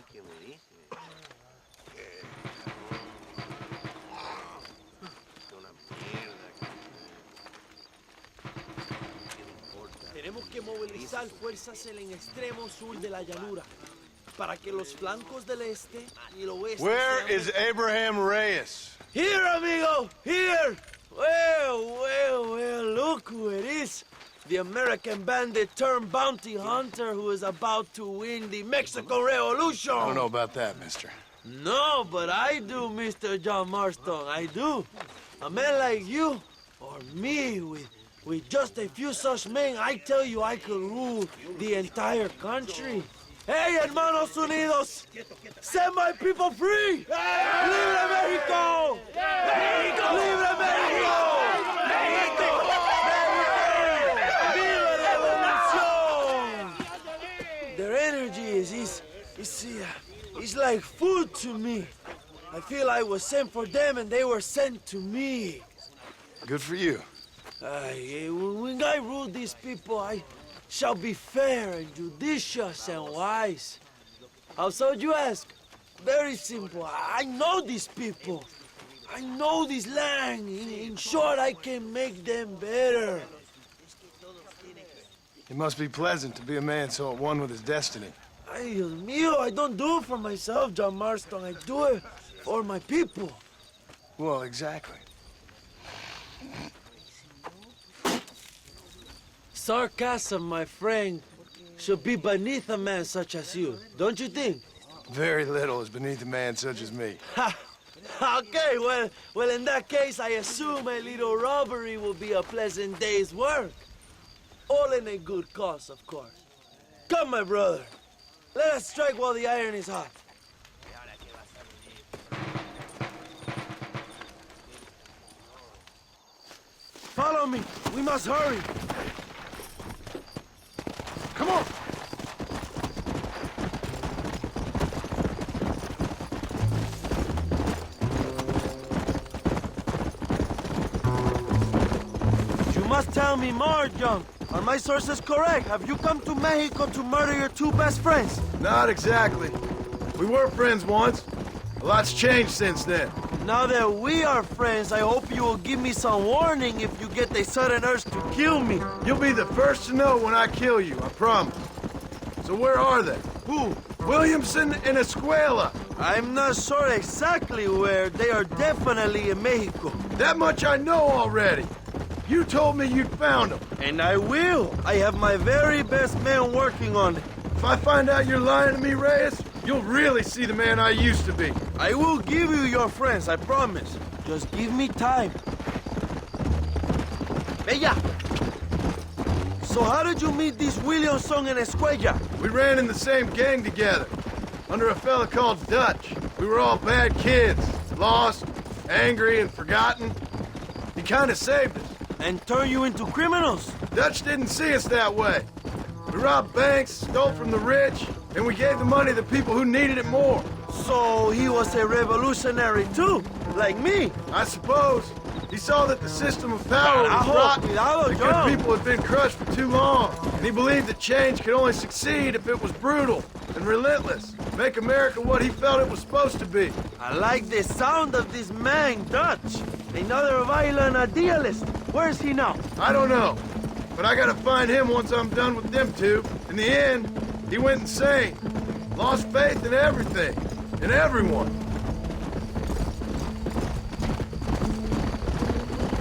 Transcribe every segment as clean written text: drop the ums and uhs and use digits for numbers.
¿qué me dice? Una mierda ¿qué le importa? Tenemos que movilizar fuerzas en el extremo sur de la llanura para que los flancos del este y el oeste Where sean... is Abraham Reyes? Here, amigo! Here! Well, look who it is. The American bandit turned bounty hunter who is about to win the Mexican Revolution. I don't know about that, mister. No, but I do, Mr. John Marston, I do. A man like you, or me, with just a few such men, I tell you I could rule the entire country. Hey, hermanos unidos! Set my people free! ¡Libre México! ¡México! ¡Libre México! ¡México! ¡Viva la revolución! Their energy is like food to me. I feel I was sent for them and they were sent to me. Good for you. When I rule these people, I shall be fair and judicious and wise. How so, you ask? Very simple. I know these people. I know this land. In short, I can make them better. It must be pleasant to be a man so at one with his destiny. Ay, Dios mío, I don't do it for myself, John Marston. I do it for my people. Well, exactly. Sarcasm, my friend, should be beneath a man such as you, don't you think? Very little is beneath a man such as me. Ha! Okay, well, in that case, I assume a little robbery will be a pleasant day's work. All in a good cause, of course. Come, my brother. Let us strike while the iron is hot. Follow me. We must hurry. Come on! You must tell me more, John. Are my sources correct? Have you come to Mexico to murder your two best friends? Not exactly. We were friends once. A lot's changed since then. Now that we are friends, I hope you will give me some warning if you get a sudden urge to kill me. You'll be the first to know when I kill you, I promise. So where are they? Who? Williamson and Escuela. I'm not sure exactly where. They are definitely in Mexico. That much I know already. You told me you'd found them. And I will. I have my very best men working on it. If I find out you're lying to me, Reyes, you'll really see the man I used to be. I will give you your friends, I promise. Just give me time. Bella! So how did you meet these Williamson and Escuella? We ran in the same gang together, under a fella called Dutch. We were all bad kids, lost, angry, and forgotten. He kind of saved us. And turn you into criminals? Dutch didn't see us that way. We robbed banks, stole from the rich, and we gave the money to people who needed it more. So he was a revolutionary too, like me? I suppose. He saw that the system of power was Carajo, rotten. cuidado, The John. good people had been crushed for too long. And he believed that change could only succeed if it was brutal and relentless. Make America what he felt it was supposed to be. I like the sound of this man, Dutch. Another violent idealist. Where is he now? I don't know. But I gotta find him once I'm done with them two. In the end, he went insane. Lost faith in everything. In everyone.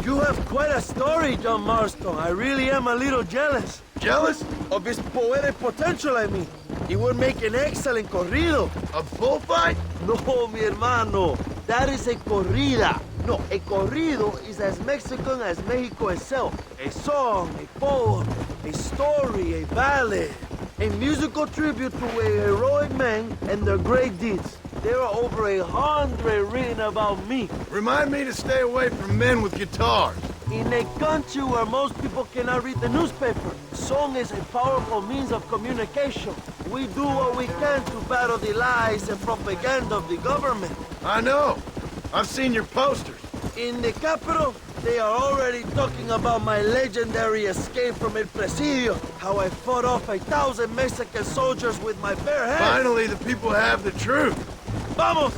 You have quite a story, John Marston. I really am a little jealous. Jealous? Of his poetic potential, I mean. He would make an excellent corrido. A bullfight? No, mi hermano. That is a corrida. No, a corrido is as Mexican as Mexico itself. A song, a poem, a story, a ballad. A musical tribute to a heroic man and their great deeds. There are over 100 written about me. Remind me to stay away from men with guitars. In a country where most people cannot read the newspaper, song is a powerful means of communication. We do what we can to battle the lies and propaganda of the government. I know. I've seen your posters. In the capital, They are already talking about my legendary escape from El Presidio, how I fought off 1,000 Mexican soldiers with my bare hands. Finally, the people have the truth. Vamos!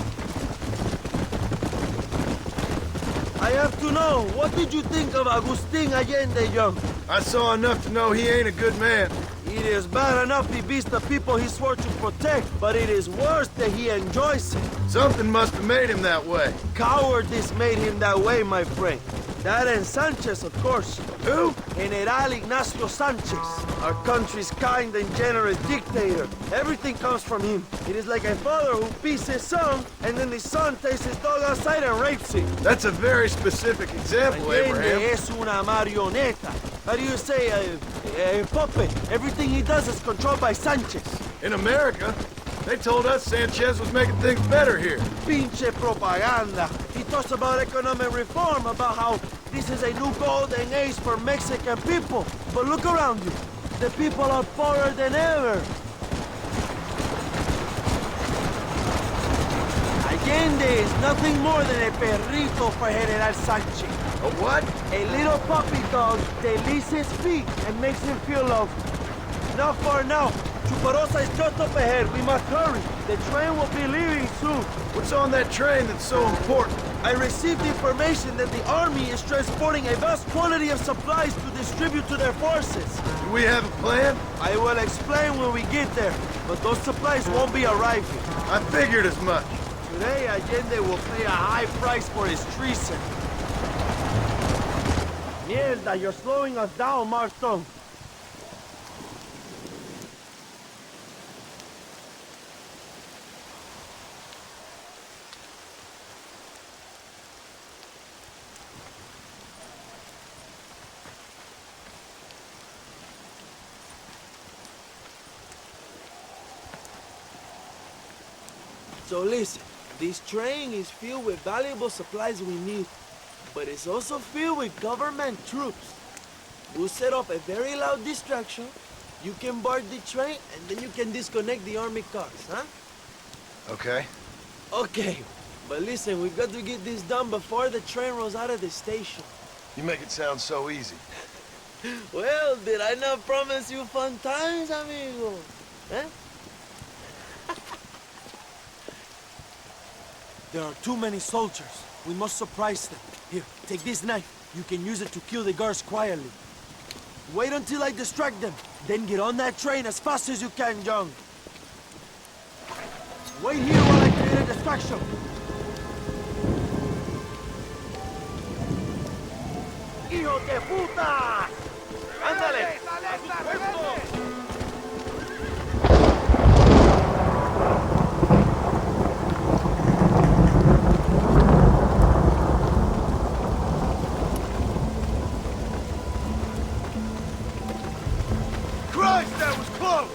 I have to know, what did you think of Agustin Allende, young? I saw enough to know he ain't a good man. It is bad enough he beats the people he swore to protect, but it is worse that he enjoys it. Something must have made him that way. Cowardice made him that way, my friend. That and Sanchez, of course. Who? General Ignacio Sanchez, our country's kind and generous dictator. Everything comes from him. It is like a father who beats his son, and then the son takes his dog outside and rapes him. That's a very specific example, Allende Abraham. es una marioneta. How do you say, a puppet? Everything he does is controlled by Sanchez. In America, they told us Sanchez was making things better here. Pinche propaganda. He talks about economic reform, about how this is a new golden age for Mexican people. But look around you. The people are poorer than ever. Allende is nothing more than a perrito for General Sanchez. A what? A little puppy dog that leads his feet and makes him feel loved. Not far now. Chuparosa is just up ahead. We must hurry. The train will be leaving soon. What's on that train that's so important? I received information that the army is transporting a vast quantity of supplies to distribute to their forces. Do we have a plan? I will explain when we get there, but those supplies won't be arriving. I figured as much. Today, Allende will pay a high price for his treason. Mierda, you're slowing us down, Marston. So listen, this train is filled with valuable supplies we need, but it's also filled with government troops. We'll set off a very loud distraction. You can board the train, and then you can disconnect the army cars, huh? Okay. Okay, but listen, we've got to get this done before the train rolls out of the station. You make it sound so easy. Well, did I not promise you fun times, amigo? Eh? There are too many soldiers. We must surprise them. Here, take this knife. You can use it to kill the guards quietly. Wait until I distract them. Then get on that train as fast as you can, John. Wait here while I create a distraction. ¡Hijo de puta! ¡Ándale! Christ, that was close!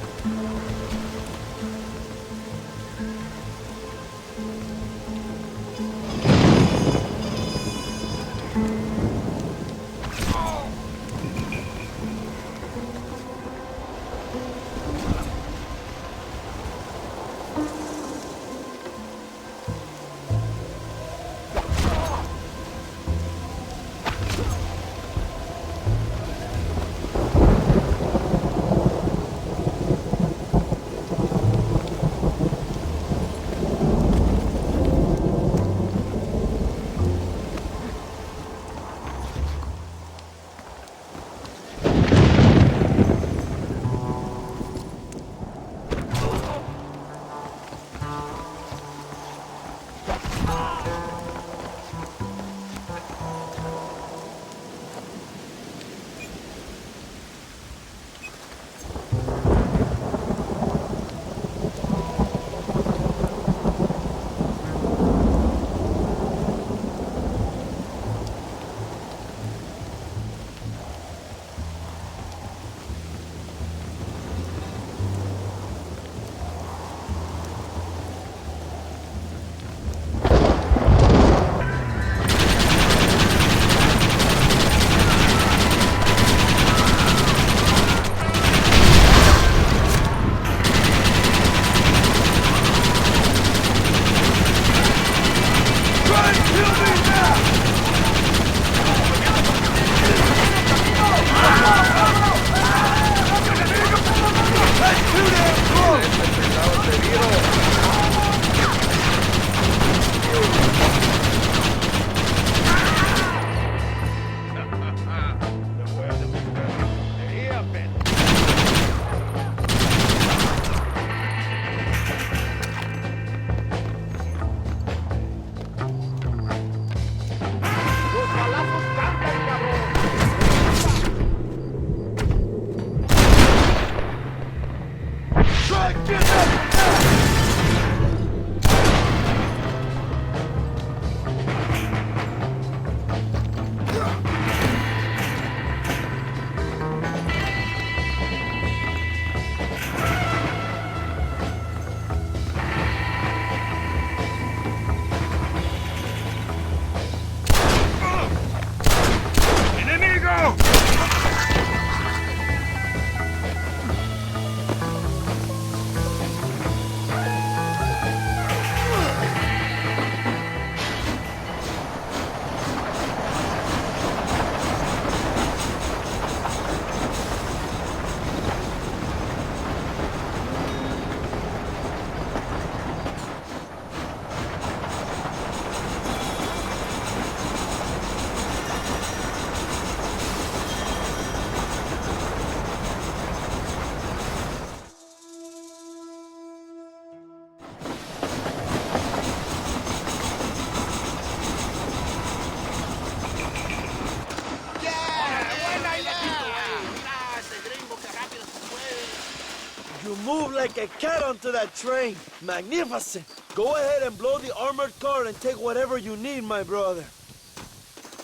You move like a cat onto that train. Magnificent. Go ahead and blow the armored car and take whatever you need, my brother.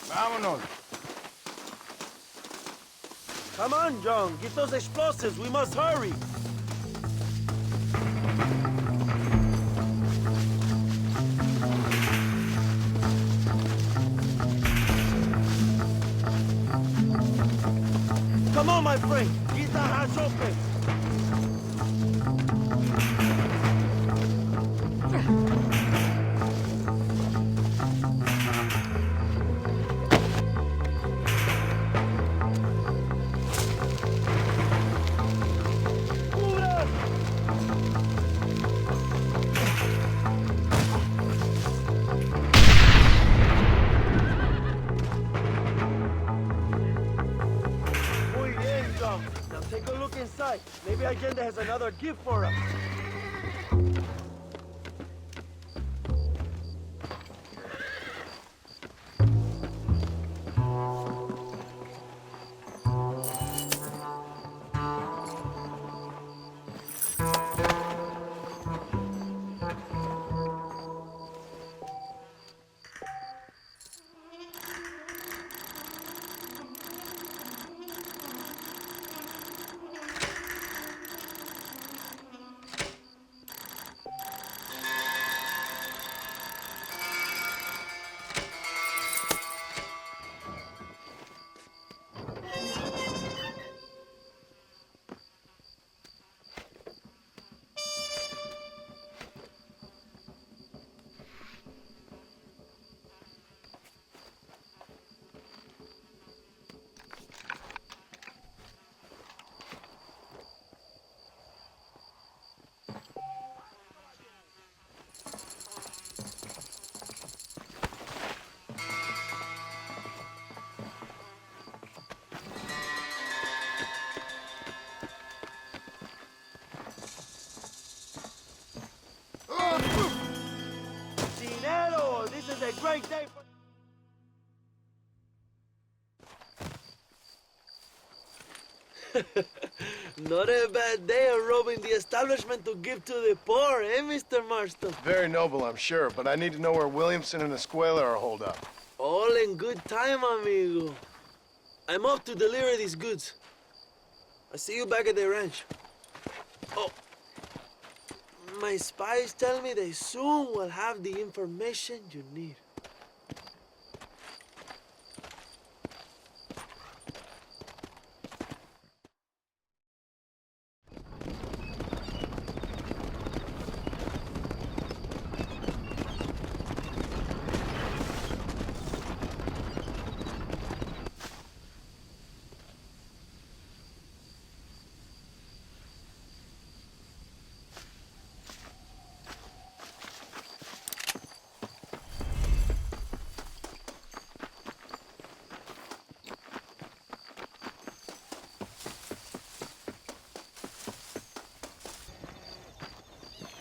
Vámonos. Come on, John. Get those explosives. We must hurry. Come on, my friend. Get that hatch open. Now take a look inside. Maybe Allende has another gift for us. Dinero! This is a great day for... Not a bad day of robbing the establishment to give to the poor, eh, Mr. Marston? Very noble, I'm sure, but I need to know where Williamson and Escuela are holed up. All in good time, amigo. I'm off to deliver these goods. I see you back at the ranch. Oh, my spies tell me they soon will have the information you need.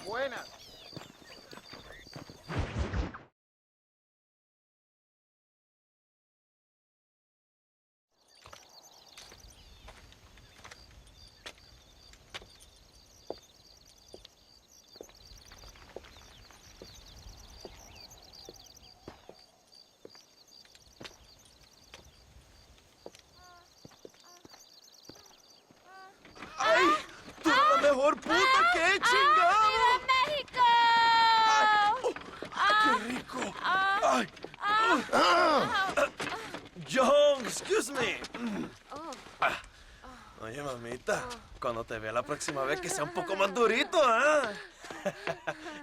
Buenas. ¡Ay! ¡Tú eres la mejor puta que he chingado! ¡México! ¡Qué rico! ¡Ay! John, excuse me. Oye, mamita, cuando te vea la próxima vez que sea un poco más durito, ¿ah?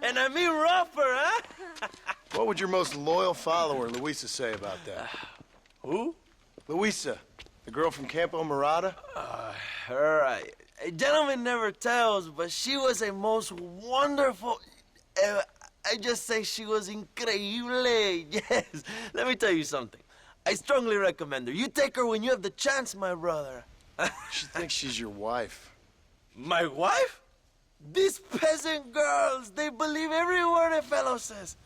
And I mean rougher, ¿ah? What would your most loyal follower, Luisa, say about that? Who? Luisa, the girl from Campo Morada? Her, a gentleman never tells, but she was a most wonderful... I just say she was increíble. Yes. Let me tell you something. I strongly recommend her. You take her when you have the chance, my brother. She thinks she's your wife. My wife? These peasant girls, they believe every word a fellow says.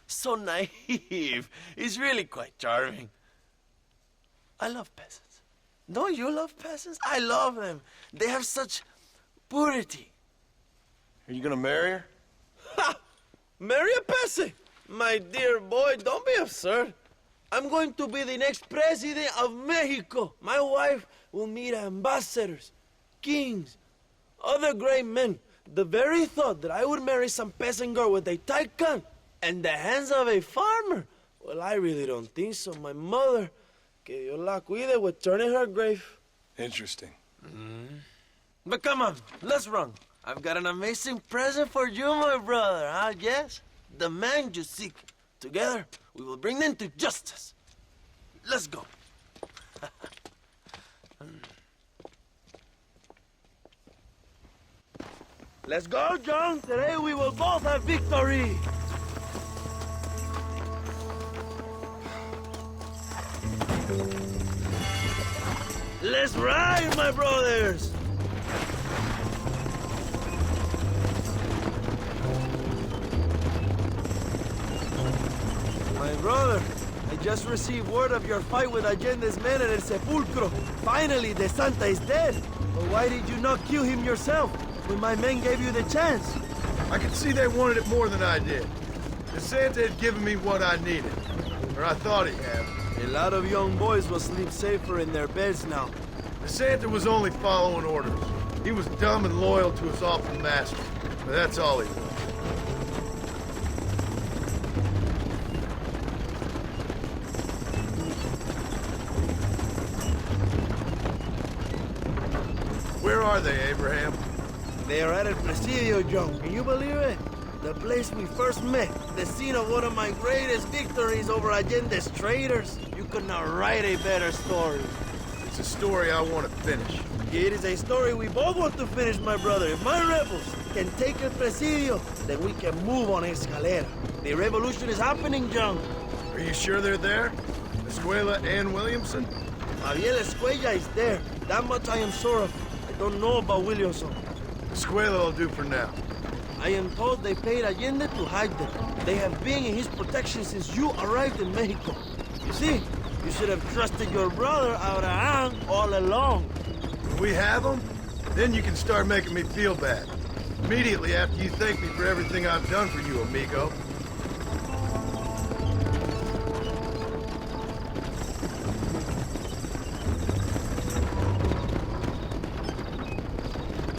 So naive. It's really quite charming. I love peasants. Don't you love peasants? I love them. They have such purity. Are you gonna marry her? Ha! Marry a peasant? My dear boy, don't be absurd. I'm going to be the next president of Mexico. My wife will meet ambassadors, kings, other great men. The very thought that I would marry some peasant girl with a tight gun and the hands of a farmer, well, I really don't think so. My mother, que Dios la cuide, would turn in her grave. Interesting. But come on, let's run. I've got an amazing present for you, my brother, huh? Yes? The man you seek. Together, we will bring them to justice. Let's go. Let's go, John. Today we will both have victory. Let's ride, my brothers. My brother, I just received word of your fight with Allende's men at El Sepulcro. Finally, the Santa is dead. But why did you not kill him yourself when my men gave you the chance? I could see they wanted it more than I did. The Santa had given me what I needed. Or I thought he had. A lot of young boys will sleep safer in their beds now. The Santa was only following orders. He was dumb and loyal to his awful master. But that's all he was. Where are they, Abraham? They are at El Presidio, John. Can you believe it? The place we first met. The scene of one of my greatest victories over Allende's traitors. You could not write a better story. It's a story I want to finish. It is a story we both want to finish, my brother. If my rebels can take El Presidio, then we can move on Escalera. The revolution is happening, John. Are you sure they're there? Escuela and Williamson? Javier Escuella is there. That much I am sure of. I don't know about Williamson. Escuela will do for now. I am told they paid Allende to hide them. They have been in his protection since you arrived in Mexico. You see, you should have trusted your brother Abraham all along. When we have them, then you can start making me feel bad. Immediately after you thank me for everything I've done for you, amigo.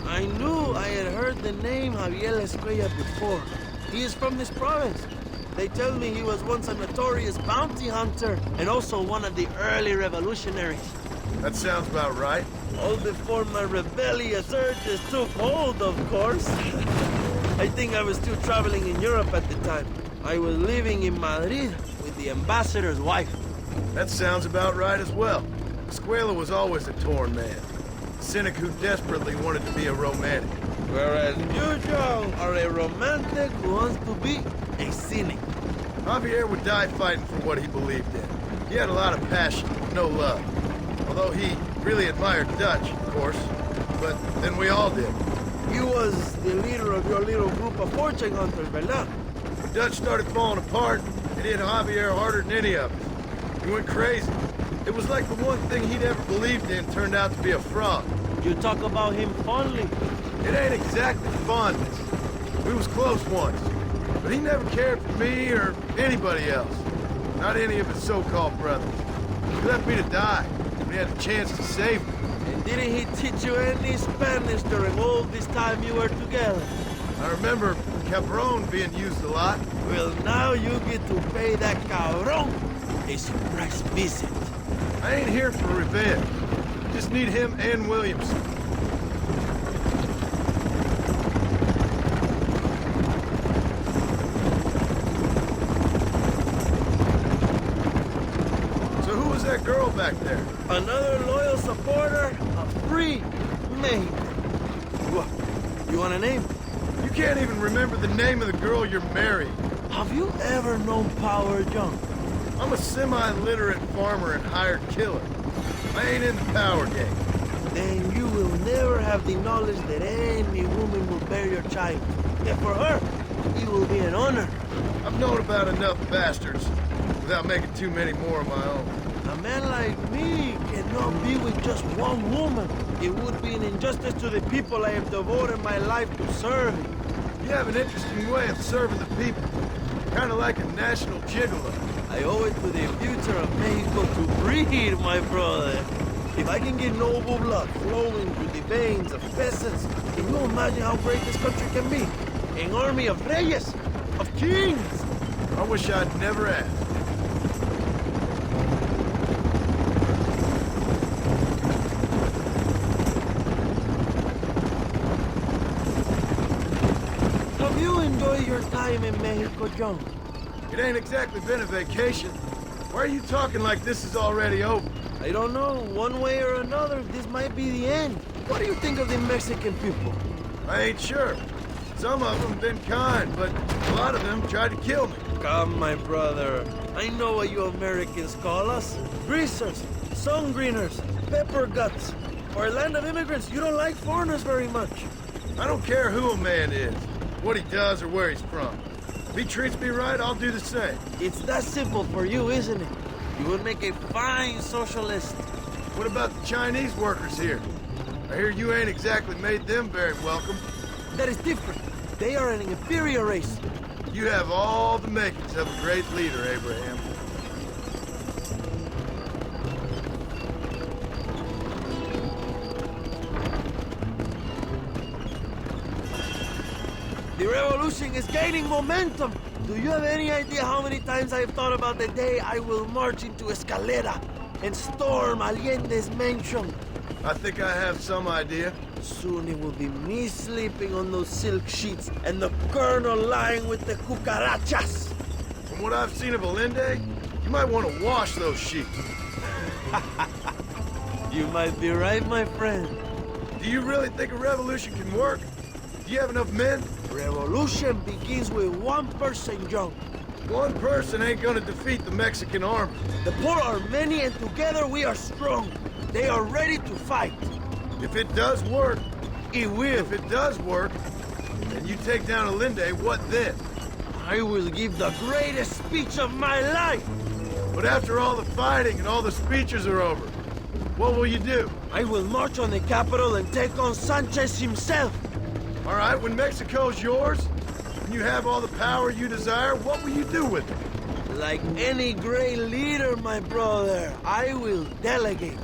I knew I had heard the name Javier Escuella before. He is from this province. They tell me he was once a notorious bounty hunter and also one of the early revolutionaries. That sounds about right. All before my rebellious urges took hold, of course. I think I was still traveling in Europe at the time. I was living in Madrid with the ambassador's wife. That sounds about right as well. Escuela was always a torn man. A cynic who desperately wanted to be a romantic. Whereas you, John, are a romantic who wants to be a cynic. Javier would die fighting for what he believed in. He had a lot of passion, no love. Although he really admired Dutch, of course. But then we all did. He was the leader of your little group of fortune hunters, ¿verdad? When Dutch started falling apart, it hit Javier harder than any of us. He went crazy. It was like the one thing he'd ever believed in turned out to be a fraud. You talk about him fondly. It ain't exactly fondness. We was close once. But he never cared for me or anybody else. Not any of his so-called brothers. He left me to die. We had a chance to save me. And didn't he teach you any Spanish during all this time you were together? I remember cabron being used a lot. Well, now you get to pay that cabron a surprise visit. I ain't here for revenge. Just need him and Williamson. So who was that girl back there? Another loyal supporter of free Mexico. You want a name? You can't even remember the name of the girl you're marrying. Have you ever known Power, John? I'm a semi-literate farmer and hired killer. I ain't in the power game. Then you will never have the knowledge that any woman will bear your child. And for her, it will be an honor. I've known about enough bastards without making too many more of my own. A man like me cannot be with just one woman. It would be an injustice to the people I have devoted my life to serving. You have an interesting way of serving the people. Kind of like a national gigolo. I owe it to the future of Mexico to breed, my brother. If I can get noble blood flowing through the veins of peasants, can you imagine how great this country can be? An army of reyes, of kings. I wish I'd never asked. Have you enjoyed your time in Mexico, John? It ain't exactly been a vacation. Why are you talking like this is already over? I don't know. One way or another, this might be the end. What do you think of the Mexican people? I ain't sure. Some of them been kind, but a lot of them tried to kill me. Come, my brother. I know what you Americans call us. Greasers, sun greeners, pepper guts. For a land of immigrants, you don't like foreigners very much. I don't care who a man is, what he does or where he's from. If he treats me right, I'll do the same. It's that simple for you, isn't it? You would make a fine socialist. What about the Chinese workers here? I hear you ain't exactly made them very welcome. That is different. They are an inferior race. You have all the makings of a great leader, Abraham. The revolution is gaining momentum. Do you have any idea how many times I've thought about the day I will march into Escalera and storm Allende's mansion? I think I have some idea. Soon it will be me sleeping on those silk sheets and the colonel lying with the cucarachas. From what I've seen of Allende, you might want to wash those sheets. You might be right, my friend. Do you really think a revolution can work? Do you have enough men? Revolution begins with one person, John. One person ain't gonna defeat the Mexican army. The poor are many and together we are strong. They are ready to fight. If it does work, It will. if it does work, and you take down Allende, what then? I will give the greatest speech of my life. But after all the fighting and all the speeches are over, what will you do? I will march on the capital and take on Sanchez himself. All right, when Mexico's yours, and you have all the power you desire, what will you do with it? Like any great leader, my brother, I will delegate.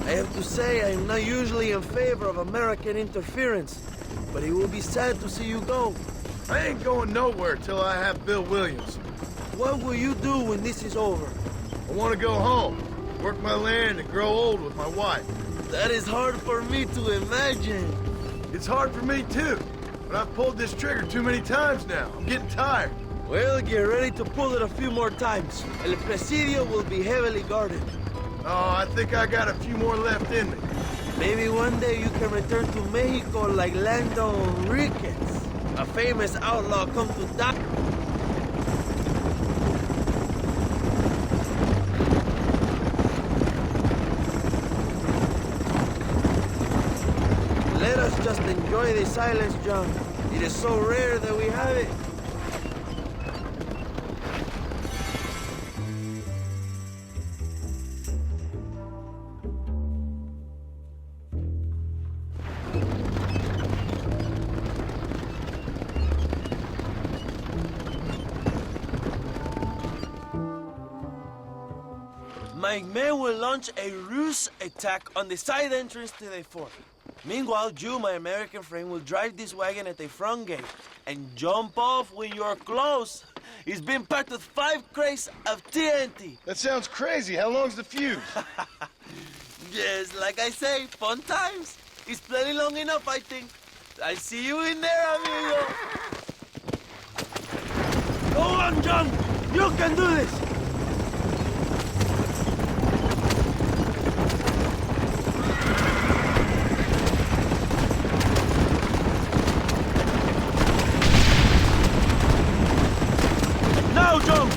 I have to say, I am not usually in favor of American interference, but it will be sad to see you go. I ain't going nowhere till I have Bill Williams. What will you do when this is over? I want to go home, work my land, and grow old with my wife. That is hard for me to imagine. It's hard for me too, but I've pulled this trigger too many times now. I'm getting tired. Well, get ready to pull it a few more times. El Presidio will be heavily guarded. Oh, I think I got a few more left in me. Maybe one day you can return to Mexico like Lando Enriquez, a famous outlaw come to die. Let us just enjoy the silence, John. It is so rare that we have it. My men will launch a ruse attack on the side entrance to the fort. Meanwhile, you, my American friend, will drive this wagon at the front gate and jump off when you're close. It's been packed with 5 crates of TNT. That sounds crazy. How long's the fuse? Yes, like I say, fun times. It's plenty long enough, I think. I see you in there, amigo. Go on, John. You can do this. Now, John.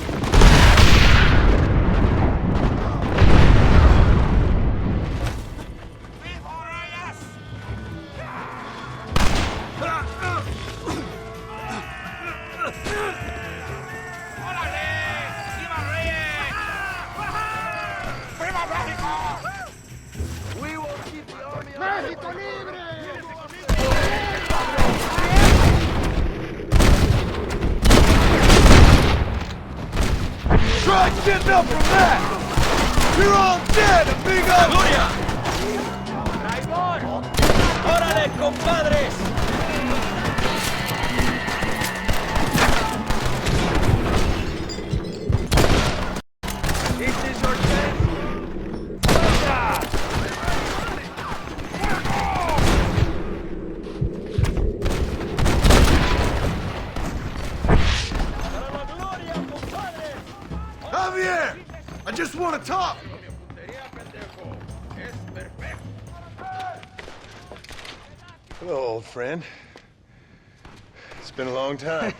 getting up from that! You're all dead, amigo! ¡Gloria! ¡Traidor! ¡Órale, compadres! This is your chance. Javier! I just want to talk! Hello, old friend. It's been a long time.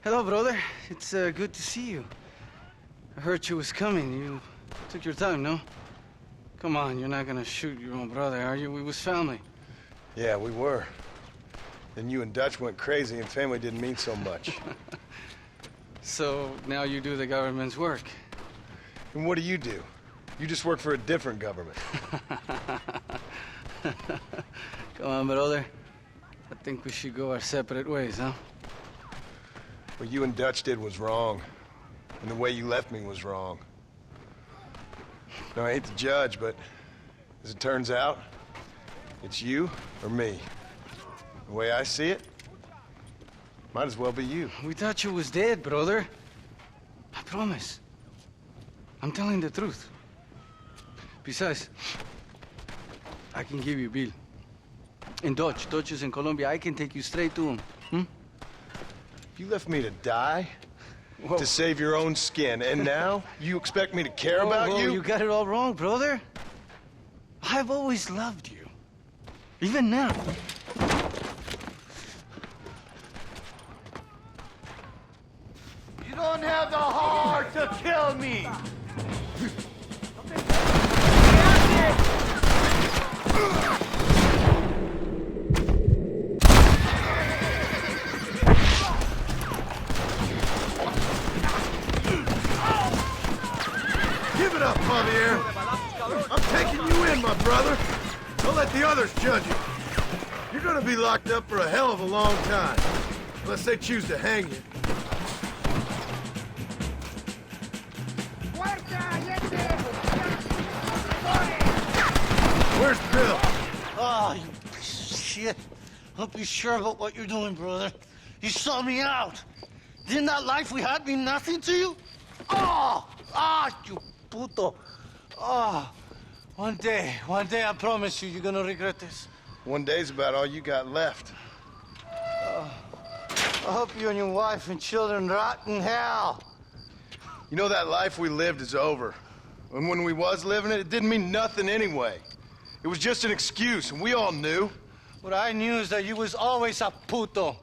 Hello, brother. It's good to see you. I heard you was coming. You took your time, no? Come on, you're not gonna shoot your own brother, are you? We was family. Yeah, we were. Then you and Dutch went crazy and family didn't mean so much. So now you do the government's work. And what do? You just work for a different government. Come on, brother. I think we should go our separate ways, huh? What you and Dutch did was wrong. And the way you left me was wrong. Now, I hate to judge, but as it turns out, it's you or me. The way I see it, might as well be you. We thought you was dead, brother. I promise. I'm telling the truth. Besides, I can give you Bill. And Dutch. Dutch is in Colombia. I can take you straight to him. Hmm? You left me to die? Whoa. To save your own skin, and now you expect me to care about Whoa, you? You got it all wrong, brother. I've always loved you. Even now. You don't have the heart to kill me! Give it up, Javier! I'm taking you in, my brother! Don't let the others judge you. You're gonna be locked up for a hell of a long time. Unless they choose to hang you. Where's Bill? Oh, you piece of shit. Hope you're sure about what you're doing, brother. You saw me out. Didn't that life we had mean nothing to you? Oh! You puto. Oh. One day, I promise you, you're gonna regret this. One day's about all you got left. I hope you and your wife and children rot in hell. You know that life we lived is over. And when we was living it, it didn't mean nothing anyway. It was just an excuse, and we all knew. What I knew is that you was always a puto.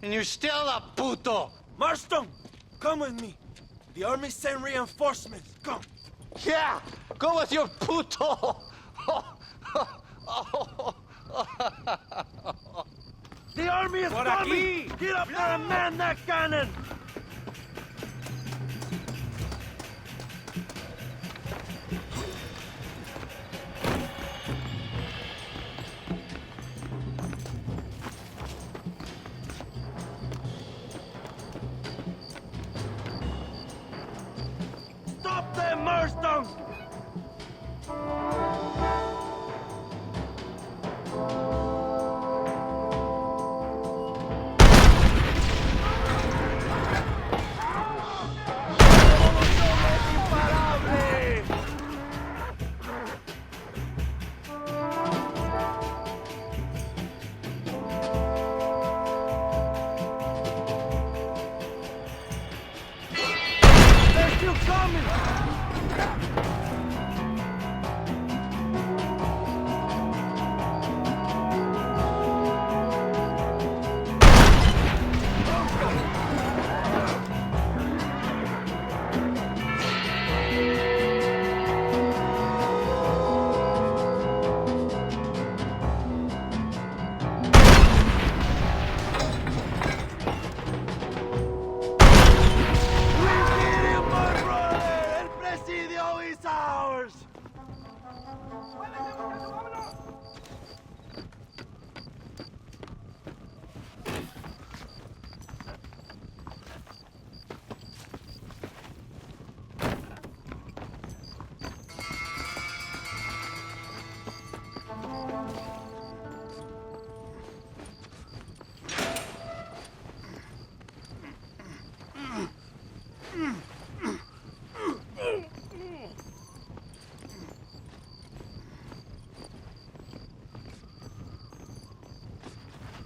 And you're still a puto. Marston, come with me. The army sent reinforcements. Come. Yeah, go with your puto. The army is coming! Get up there and man that cannon! Stop them, Marston! They're still coming! We did it, my brother! El Presidio is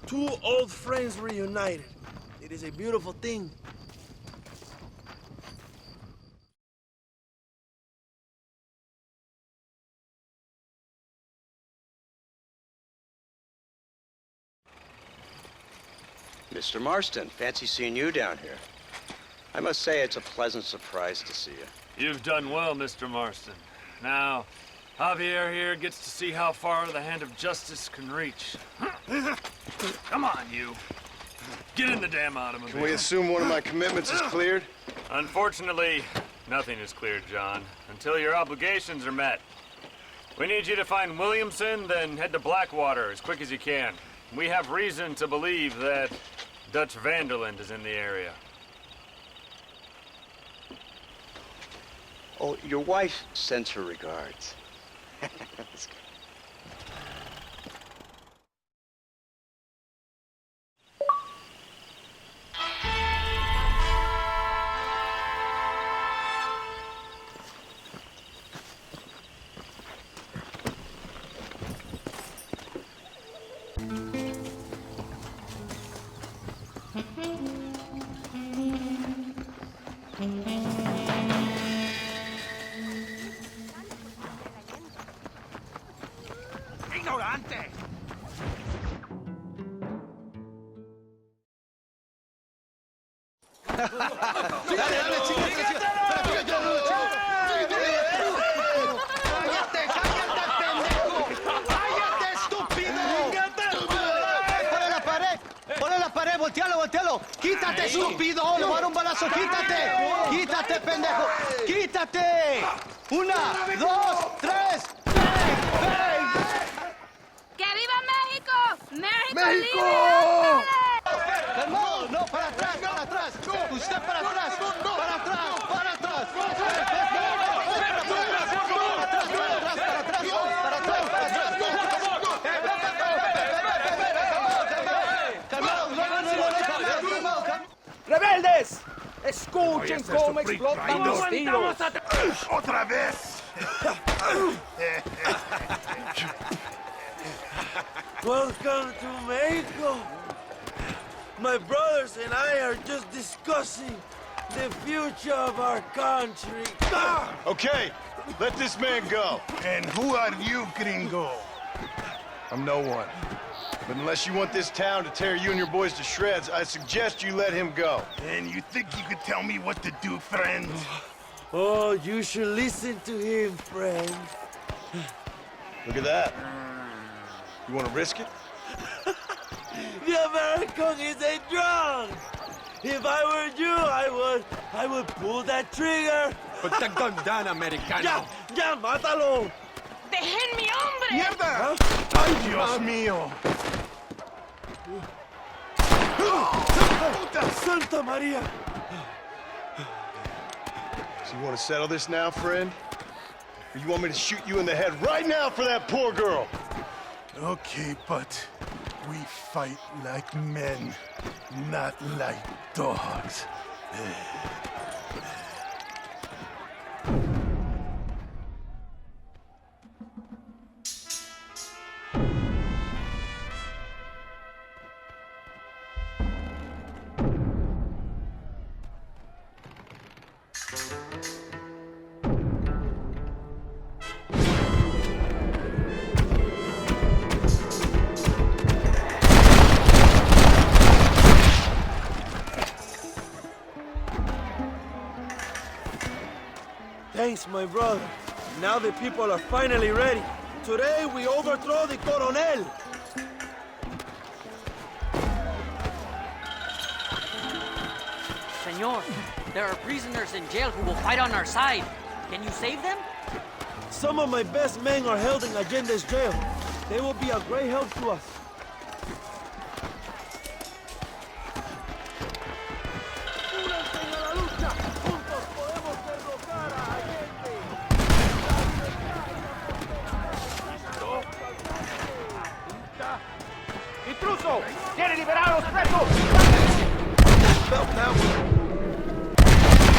Two old friends reunited. It is a beautiful thing. Mr. Marston, fancy seeing you down here. I must say it's a pleasant surprise to see you. You've done well, Mr. Marston. Now, Javier here gets to see how far the hand of justice can reach. Come on, you. Get in the damn automobile. Can we assume one of my commitments is cleared? Unfortunately, nothing is cleared, John, until your obligations are met. We need you to find Williamson, then head to Blackwater as quick as you can. We have reason to believe that Dutch Vanderland is in the area. Oh, your wife sends her regards. ¡Voltealo! ¡Quítate, estúpido! ¡Le voy a dar un balazo! ¡Quítate! ¡Quítate, pendejo! ¡Quítate! ¡Una, dos, tres! ¡Ven! ¡Que viva México! ¡México! ¡México! libre! ¡Calmado! ¡No, para atrás, para atrás! ¡Usted para atrás! ¡Para atrás, para atrás! ¡Rebeldes! ¡Escuchen cómo explotan los tiros! ¡Otra vez! Welcome to Mexico. My brothers and I are just discussing the future of our country. Okay, let this man go. And who are you, gringo? I'm no one. But unless you want this town to tear you and your boys to shreds, I suggest you let him go. And you think you could tell me what to do, friend? Oh, you should listen to him, friend. Look at that. You want to risk it? The American is a drunk. If I were you, I would pull that trigger. Put the gun down, Americano. Ya, mátalo. ¡Dejen mi hombre! ¡Mierda! ¡Ay, Dios mío! Santa Maria. So you want to settle this now, friend? Or you want me to shoot you in the head right now for that poor girl? Okay, but we fight like men, not like dogs. Thanks, my brother. Now the people are finally ready. Today we overthrow the Coronel. Senor, there are prisoners in jail who will fight on our side. Can you save them? Some of my best men are held in Allende's jail. They will be a great help to us. ¡Intruso! ¡Quiere liberar a los presos!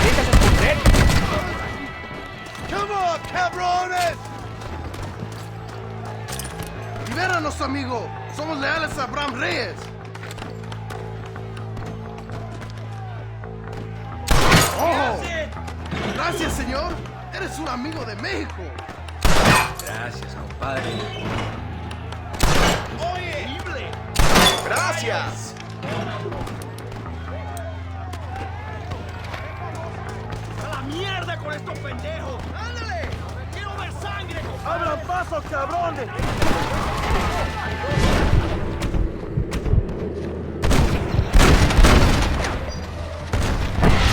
¡Déjase esconder! Come on, cabrones! ¡Libéranos, amigo! Somos leales a Abraham Reyes. señor. Eres un amigo de México. Gracias, compadre. ¡Oye! Gracias. ¡A la mierda con estos pendejos! ¡Ándale! ¡Quiero ver sangre! ¡Abran paso, cabrones!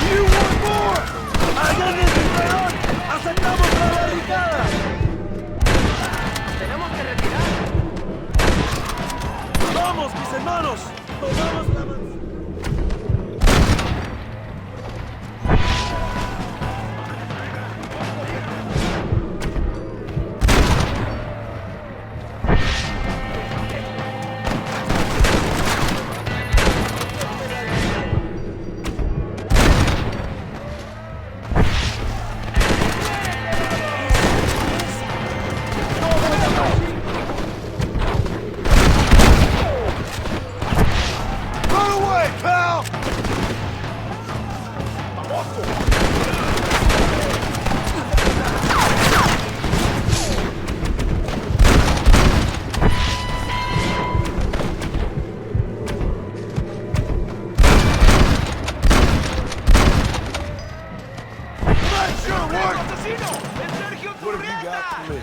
You want more? ¡Allá en el cinturón! ¡Aceptamos la barricada! Tenemos que retirar. ¡Vamos, mis hermanos! ¡Tomamos la manzana! Run away, pal! That sure worked! ¡Asesino! ¡Es Sergio What have you got for me?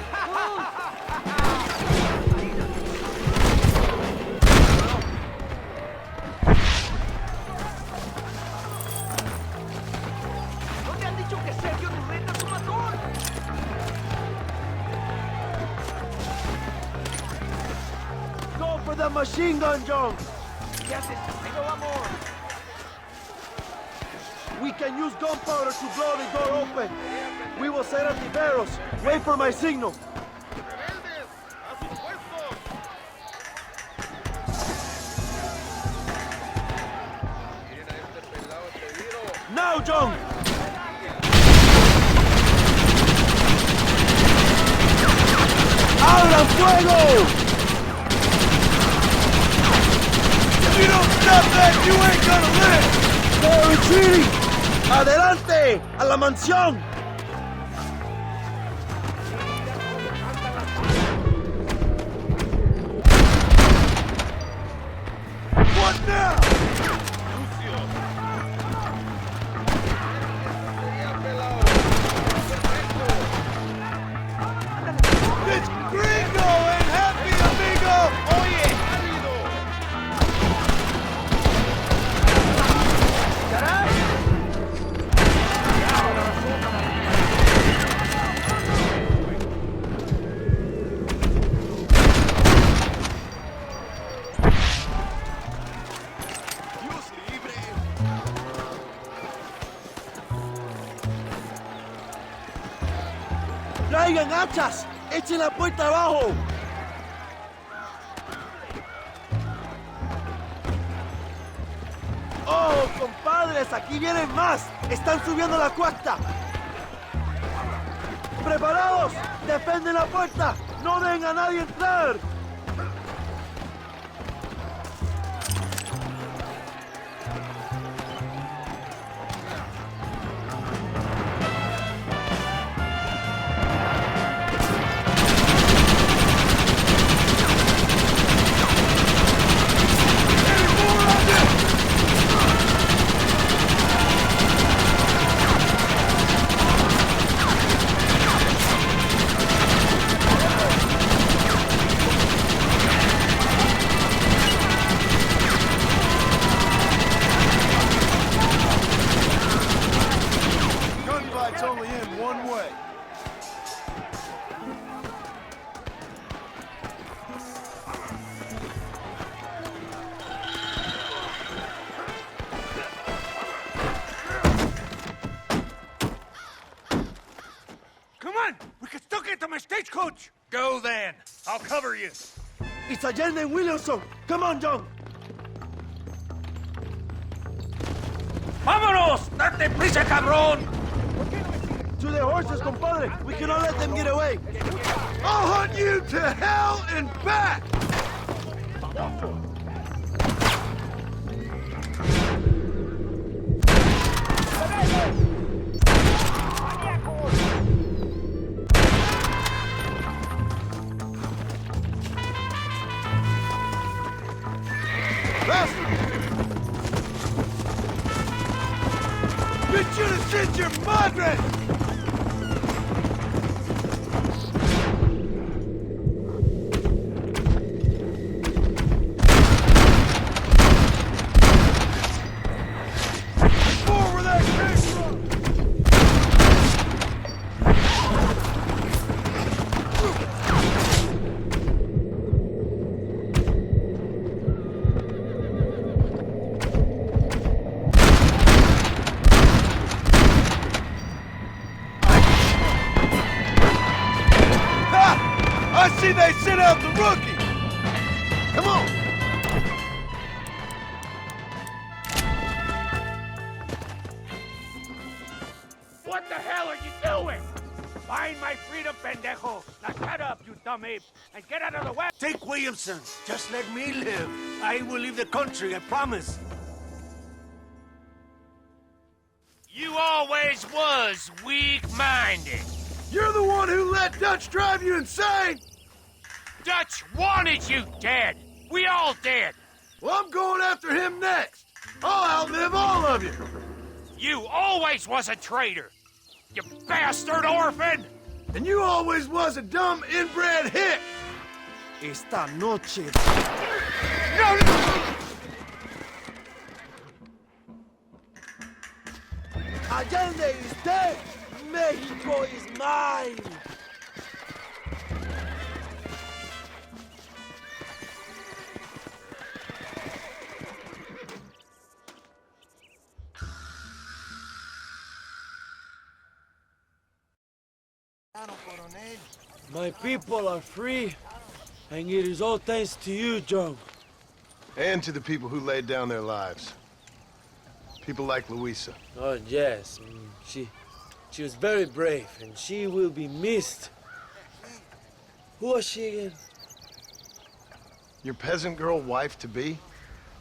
¿No te han dicho que Sergio Turrieta es un matón? Go for the machine gun, John! ¿Qué haces? Ahí no vamos. We can use gunpowder to blow the door open. We will set antiveros. Wait for my signal. Now, John! ¡Abran fuego! If you don't stop that, you ain't gonna live! ¡They're retreating! ¡Adelante! ¡A la mansión! What now? This gringo ain't happy, amigo! Oye! ¡Traigan hachas! ¡Echen la puerta abajo! ¡Oh, compadres! ¡Aquí vienen más! ¡Están subiendo la cuesta! ¡Preparados! ¡Defienden la puerta! ¡No dejen a nadie entrar! Gunfight's only in one way. Come on! We can still get to my stagecoach! Go then! I'll cover you! It's Allende and Williamson! Come on, John! ¡Vámonos! ¡Date prisa, cabrón! To the horses, compadre! We cannot let them get away! I'll hunt you to hell and back! got your madre! More where that came from! I see they sent out the rookie! Come on! What the hell are you doing? Find my freedom, pendejo! Now shut up, you dumb ape, and get out of the way! Take Williamson. Just let me live. I will leave the country, I promise. You always was weak-minded. You're the one who let Dutch drive you insane! Dutch wanted you dead. We all did. Well, I'm going after him next. I'll outlive all of you. You always was a traitor. You bastard orphan! And you always was a dumb inbred hick. Esta noche. Allende is dead. Mexico is mine. My people are free, and it is all thanks to you, John. And to the people who laid down their lives. People like Luisa. Oh, yes. She was very brave, and she will be missed. Who was she again? Your peasant girl wife-to-be?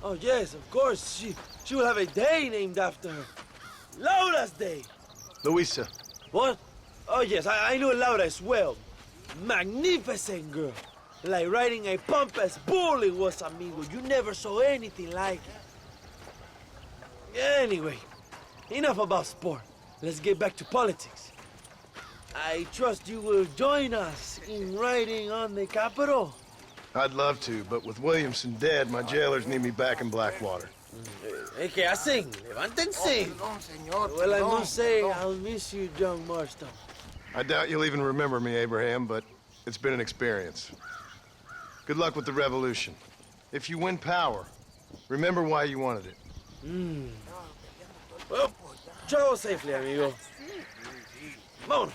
Oh, yes, of course. She will have a day named after her. Laura's Day. Luisa. What? Oh, yes, I know Laura as well. Magnificent girl. Like riding a pampas bull it was, amigo. You never saw anything like it. Anyway, enough about sport. Let's get back to politics. I trust you will join us in riding on the Capitol. I'd love to, but with Williamson dead, my jailers need me back in Blackwater. ¿Qué hacen? Levántense. Well, I must say, I'll miss you, John Marston. I doubt you'll even remember me, Abraham, but it's been an experience. Good luck with the revolution. If you win power, remember why you wanted it. Well, travel safely, amigo. Vámonos.